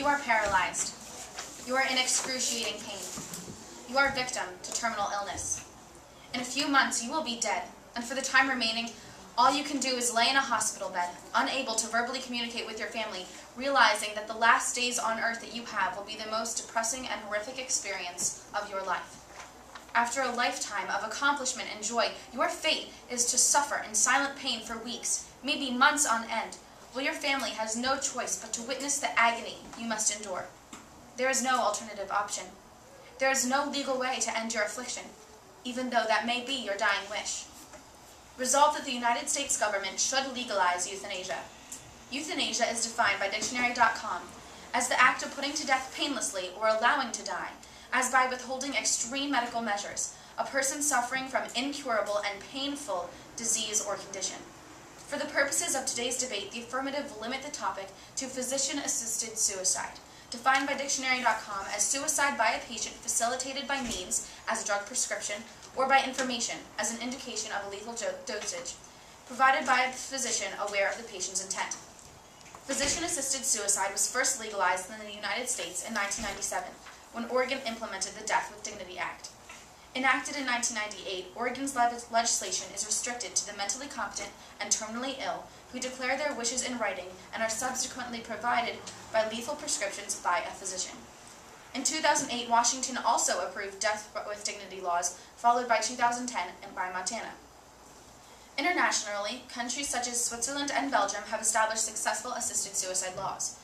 You are paralyzed. You are in excruciating pain. You are victim to terminal illness. In a few months, you will be dead, and for the time remaining, all you can do is lay in a hospital bed, unable to verbally communicate with your family, realizing that the last days on earth that you have will be the most depressing and horrific experience of your life. After a lifetime of accomplishment and joy, your fate is to suffer in silent pain for weeks, maybe months on end, while your family has no choice but to witness the agony you must endure. There is no alternative option. There is no legal way to end your affliction, even though that may be your dying wish. Resolve that the United States government should legalize euthanasia. Euthanasia is defined by dictionary.com as the act of putting to death painlessly or allowing to die, as by withholding extreme medical measures, a person suffering from incurable and painful disease or condition. For the purposes of today's debate, the affirmative limit the topic to physician-assisted suicide, defined by dictionary.com as suicide by a patient facilitated by means as a drug prescription or by information as an indication of a lethal dosage, provided by a physician aware of the patient's intent. Physician-assisted suicide was first legalized in the United States in 1997, when Oregon implemented the Death with Dignity Act. Enacted in 1998, Oregon's legislation is restricted to the mentally competent and terminally ill who declare their wishes in writing and are subsequently provided by lethal prescriptions by a physician. In 2008, Washington also approved Death with Dignity laws, followed by 2010 and by Montana. Internationally, countries such as Switzerland and Belgium have established successful assisted suicide laws.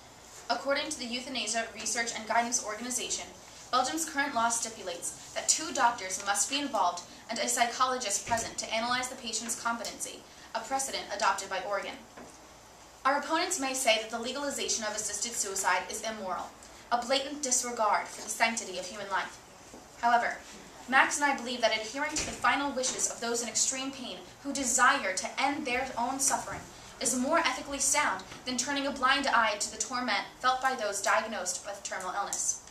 According to the Euthanasia Research and Guidance Organization, Belgium's current law stipulates that 2 doctors must be involved and a psychologist present to analyze the patient's competency, a precedent adopted by Oregon. Our opponents may say that the legalization of assisted suicide is immoral, a blatant disregard for the sanctity of human life. However, Max and I believe that adhering to the final wishes of those in extreme pain who desire to end their own suffering is more ethically sound than turning a blind eye to the torment felt by those diagnosed with terminal illness.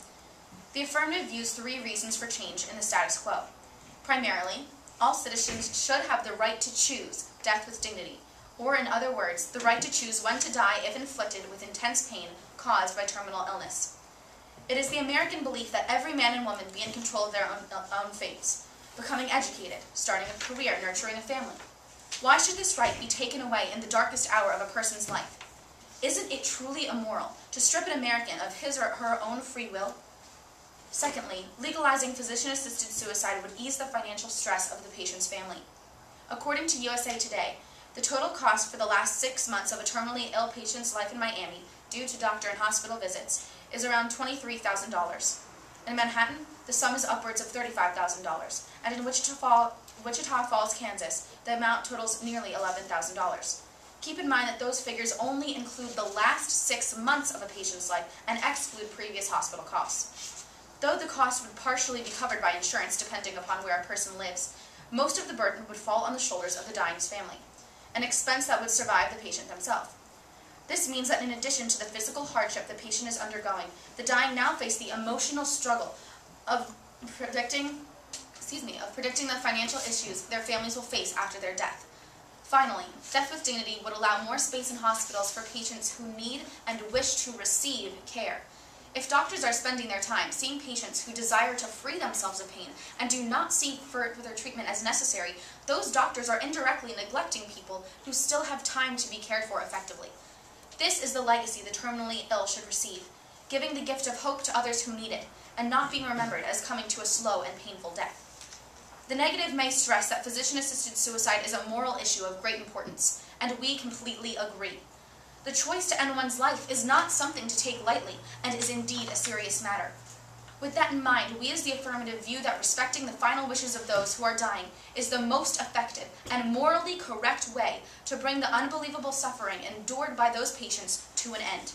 The affirmative views 3 reasons for change in the status quo. Primarily, all citizens should have the right to choose death with dignity, or in other words, the right to choose when to die if inflicted with intense pain caused by terminal illness. It is the American belief that every man and woman be in control of their own fates, becoming educated, starting a career, nurturing a family. Why should this right be taken away in the darkest hour of a person's life? Isn't it truly immoral to strip an American of his or her own free will? Secondly, legalizing physician-assisted suicide would ease the financial stress of the patient's family. According to USA Today, the total cost for the last 6 months of a terminally ill patient's life in Miami, due to doctor and hospital visits, is around $23,000. In Manhattan, the sum is upwards of $35,000, and in Wichita Falls, Kansas, the amount totals nearly $11,000. Keep in mind that those figures only include the last 6 months of a patient's life and exclude previous hospital costs. Though the cost would partially be covered by insurance depending upon where a person lives, most of the burden would fall on the shoulders of the dying's family, an expense that would survive the patient themselves. This means that in addition to the physical hardship the patient is undergoing, the dying now face the emotional struggle of predicting the financial issues their families will face after their death. Finally, Death with Dignity would allow more space in hospitals for patients who need and wish to receive care. If doctors are spending their time seeing patients who desire to free themselves of pain and do not see further treatment as necessary, those doctors are indirectly neglecting people who still have time to be cared for effectively. This is the legacy the terminally ill should receive, giving the gift of hope to others who need it, and not being remembered as coming to a slow and painful death. The negative may stress that physician-assisted suicide is a moral issue of great importance, and we completely agree. The choice to end one's life is not something to take lightly, and is indeed a serious matter. With that in mind, we as the affirmative view that respecting the final wishes of those who are dying is the most effective and morally correct way to bring the unbelievable suffering endured by those patients to an end.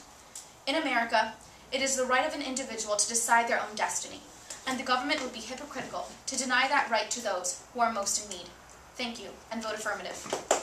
In America, it is the right of an individual to decide their own destiny, and the government would be hypocritical to deny that right to those who are most in need. Thank you, and vote affirmative.